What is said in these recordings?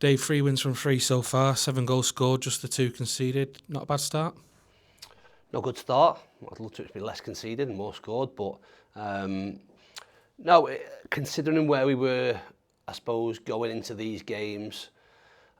Dave, 3 wins from 3 so far, 7 goals scored, just the 2 conceded. Not a bad start. No good start. I'd love to be less conceded and more scored, but no, considering where we were, I suppose, going into these games,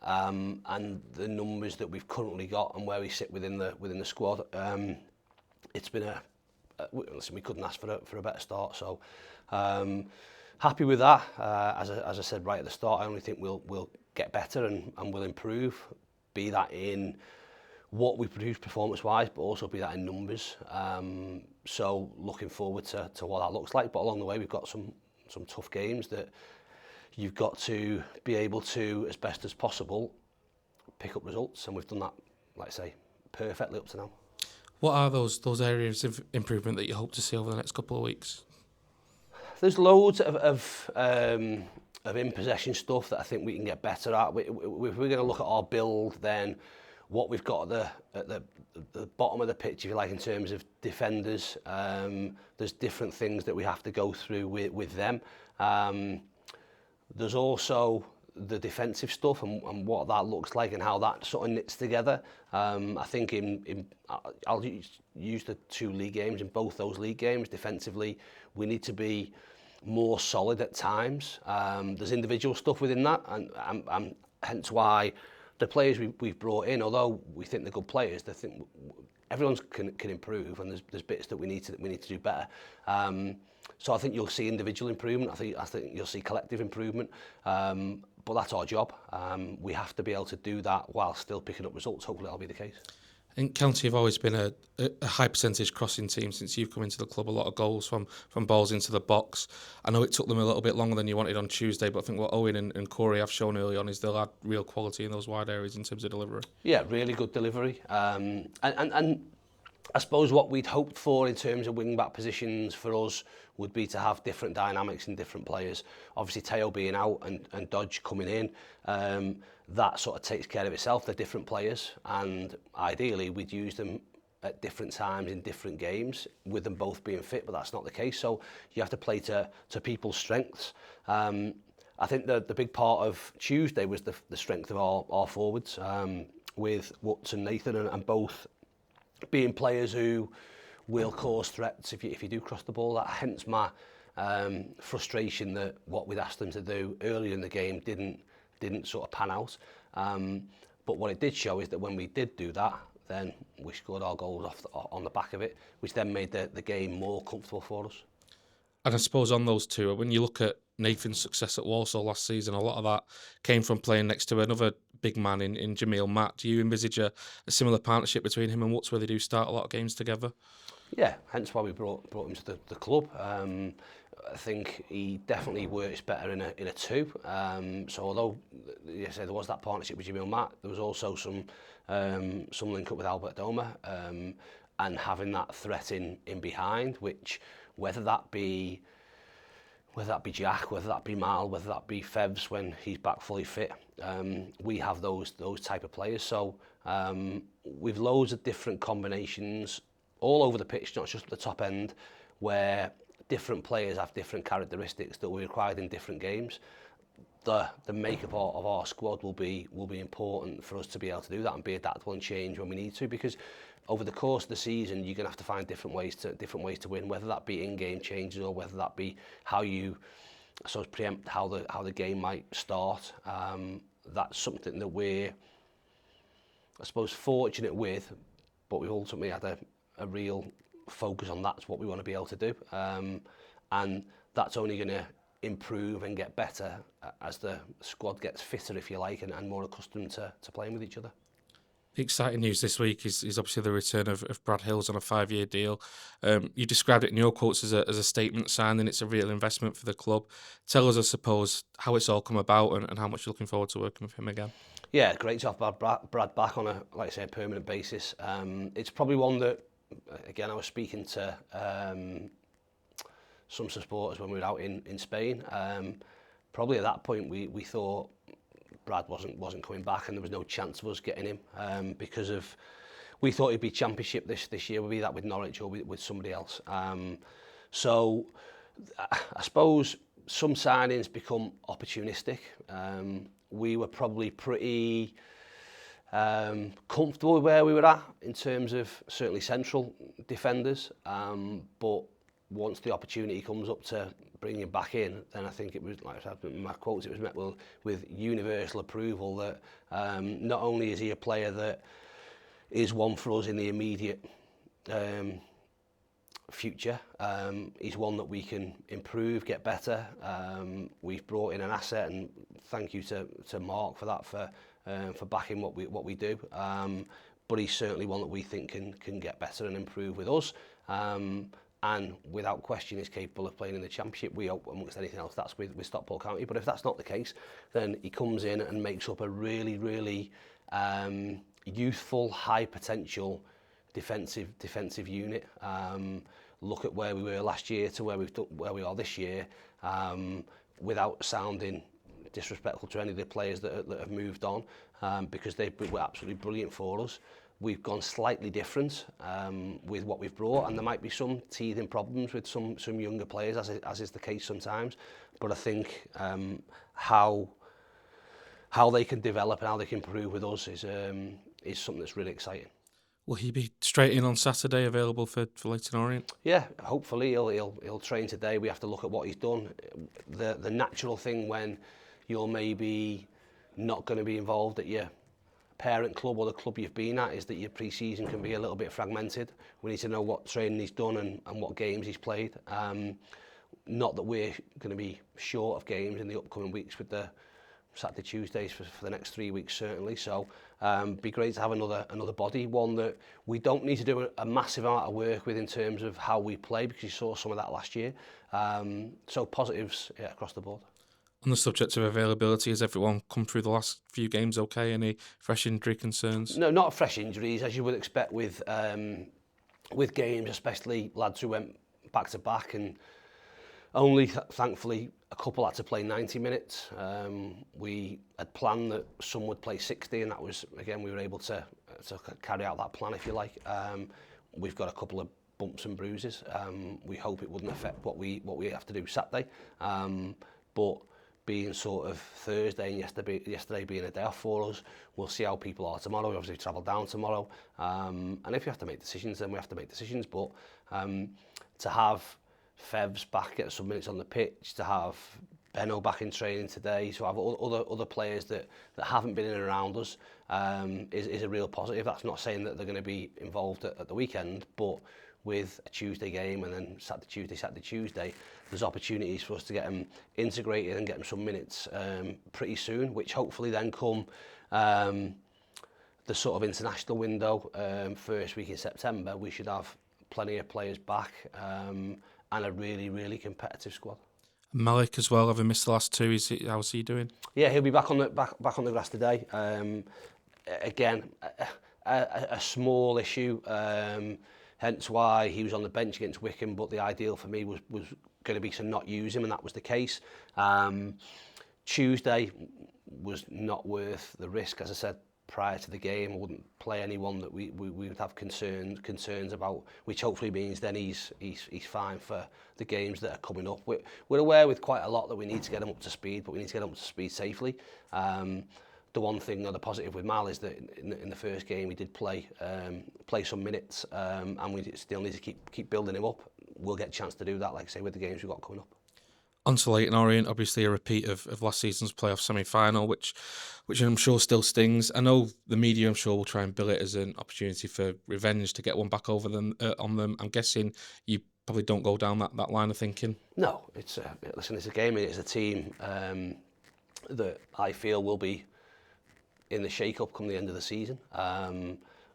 and the numbers that we've currently got and where we sit within the squad, it's been listen, we couldn't ask for a better start. So happy with that. As I said right at the start, I only think we'll get better and we'll improve. Be that in what we produce performance-wise, but also be that in numbers. So looking forward to what that looks like. But along the way, we've got some tough games that you've got to be able to, as best as possible, pick up results. And we've done that, like I say, perfectly up to now. What are those areas of improvement that you hope to see over the next couple of weeks? There's loads of in-possession stuff that I think we can get better at. If we're going to look at our build, then what we've got at the bottom of the pitch, if you like, in terms of defenders, there's different things that we have to go through with them. There's also the defensive stuff and what that looks like and how that sort of knits together. I think I'll use the 2 league games. In both those league games, defensively, we need to be more solid at times. There's individual stuff within that, and hence why the players we've brought in, although we think they're good players, they think everyone can improve, and there's bits that we need to do better. So I think you'll see individual improvement. I think you'll see collective improvement. But that's our job. We have to be able to do that while still picking up results. Hopefully that'll be the case. I think County have always been a high percentage crossing team since you've come into the club. A lot of goals from balls into the box. I know it took them a little bit longer than you wanted on Tuesday, but I think what Owen and Corey have shown early on is they'll add real quality in those wide areas in terms of delivery. Yeah, really good delivery. And I suppose what we'd hoped for in terms of wing-back positions for us would be to have different dynamics in different players. Obviously, Teo being out and Dodge coming in, that sort of takes care of itself. They're different players, and ideally we'd use them at different times in different games with them both being fit, but that's not the case. So you have to play to people's strengths. I think the big part of Tuesday was the strength of our forwards, with Woods and Nathan, and both being players who will cause threats if you do cross the ball. That hence my frustration that what we'd asked them to do earlier in the game didn't sort of pan out. But what it did show is that when we did do that, then we scored our goals on the back of it, which then made the game more comfortable for us. And I suppose on those two, when you look at Nathan's success at Walsall last season, a lot of that came from playing next to another big man in Jamil Matt. Do you envisage a similar partnership between him and Woods where they do start a lot of games together? Yeah, hence why we brought him to the club. I think he definitely works better in a 2. So although there was that partnership with Jamil Matt, there was also some link up with Albert Doma, and having that threat in behind, which whether that be Jack, whether that be Mal, whether that be Fevs when he's back fully fit, we have those type of players. So we've loads of different combinations all over the pitch, not just at the top end, where different players have different characteristics that we required in different games. The makeup of our squad will be important for us to be able to do that and be adaptable and change when we need to, because over the course of the season you're going to have to find different ways to win, whether that be in-game changes or whether that be how you preempt how the game might start. That's something that we're, I suppose, fortunate with, but we've ultimately had a real focus on that's what we want to be able to do, and that's only going to improve and get better as the squad gets fitter, if you like, and more accustomed to playing with each other. The exciting news this week is obviously the return of Brad Hills on a 5-year deal. You described it in your quotes as a statement signing. It's a real investment for the club. Tell us, I suppose, how it's all come about and how much you're looking forward to working with him again. Yeah, great to have Brad back on a, like I say, a permanent basis. It's probably one that, again, I was speaking to some supporters when we were out in Spain. Probably at that point we thought Brad wasn't coming back and there was no chance of us getting him, because of, we thought he'd be Championship this year, would be that with Norwich or with somebody else. So I suppose some signings become opportunistic. we were probably pretty comfortable with where we were at in terms of certainly central defenders. But once the opportunity comes up to bring him back in, then I think it was, like I said in my quotes, it was met with universal approval that not only is he a player that is one for us in the immediate future, he's one that we can improve, get better. We've brought in an asset, and thank you to Mark for that, for backing what we do. But he's certainly one that we think can get better and improve with us. And without question is capable of playing in the Championship. We hope, amongst anything else, that's with Stockport County. But if that's not the case, then he comes in and makes up a really, really youthful, high potential defensive unit. Look at where we were last year to where we are this year, without sounding disrespectful to any of the players that have moved on, because they were absolutely brilliant for us. We've gone slightly different with what we've brought, and there might be some teething problems with some younger players, as is the case sometimes. But I think how they can develop and how they can improve with us is something that's really exciting. Will he be straight in on Saturday, available for Leyton Orient? Yeah, hopefully he'll train today. We have to look at what he's done. The natural thing when you're maybe not going to be involved at your parent club or the club you've been at is that your pre-season can be a little bit fragmented. We need to know what training he's done and what games he's played. Not that we're going to be short of games in the upcoming weeks with the Saturday, Tuesdays for the next 3 weeks certainly. So be great to have another body, one that we don't need to do a massive amount of work with in terms of how we play, because you saw some of that last year. So positives across the board. On the subject of availability, has everyone come through the last few games okay? Any fresh injury concerns? No, not fresh injuries, as you would expect with games, especially lads who went back to back, and only thankfully a couple had to play 90 minutes. We had planned that some would play 60, and that was, again, we were able to carry out that plan, if you like. We've got a couple of bumps and bruises. We hope it wouldn't affect what we have to do Saturday. But being sort of Thursday and yesterday being a day off for us, we'll see how people are tomorrow. We obviously travel down tomorrow, and if we have to make decisions, then we have to make decisions. But to have Fevs back, get some minutes on the pitch, to have Benno back in training today, to have other players that haven't been in and around us is a real positive. That's not saying that they're going to be involved at the weekend, but with a Tuesday game and then Saturday, Tuesday, there's opportunities for us to get them integrated and get them some minutes pretty soon, which hopefully then come the sort of international window, first week in September, we should have plenty of players back and a really, really competitive squad. Malik as well, having missed the last two, how's he doing? Yeah, he'll be back on the grass today. Again, a small issue, hence why he was on the bench against Wycombe, but the ideal for me was going to be to not use him, and that was the case. Tuesday was not worth the risk, as I said prior to the game. I wouldn't play anyone that we would have concerns about, which hopefully means then he's fine for the games that are coming up. We're aware with quite a lot that we need to get him up to speed, but we need to get him up to speed safely. The one thing, or the positive with Mal, is that in the first game he did play some minutes, and we still need to keep building him up. We'll get a chance to do that, like I say, with the games we've got coming up. On to Leyton Orient, obviously a repeat of last season's playoff semi-final, which I'm sure still stings. I know the media, I'm sure, will try and bill it as an opportunity for revenge, to get one back over them on them. I'm guessing you probably don't go down that line of thinking. No, it's a game, it's a team that I feel will be in the shake-up come the end of the season.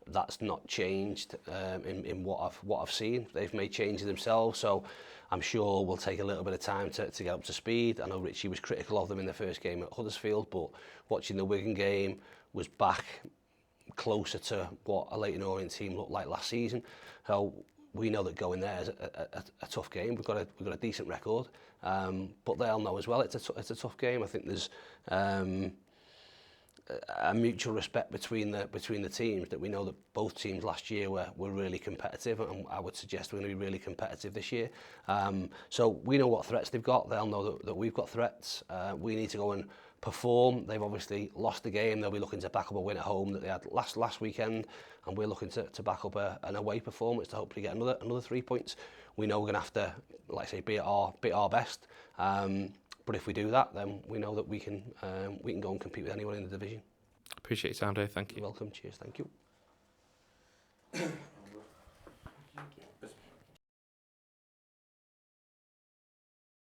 That's not changed in what I've seen. They've made changes themselves, so I'm sure we'll take a little bit of time to get up to speed. I know Richie was critical of them in the first game at Huddersfield, but watching the Wigan game was back closer to what a Leyton Orient team looked like last season. So we know that going there is a tough game. We've got a decent record, but they'll know as well it's a tough game. I think there's a mutual respect between the teams, that we know that both teams last year were really competitive, and I would suggest we're going to be really competitive this year. So we know what threats they've got. They'll know that we've got threats. We need to go and perform. They've obviously lost the game. They'll be looking to back up a win at home that they had last weekend, and we're looking to back up an away performance to hopefully get another 3 points. We know we're going to have to, like I say, be at our best. But if we do that, then we know that we can go and compete with anyone in the division. Appreciate your time, Dave. Thank you. You're welcome. Cheers. Thank you.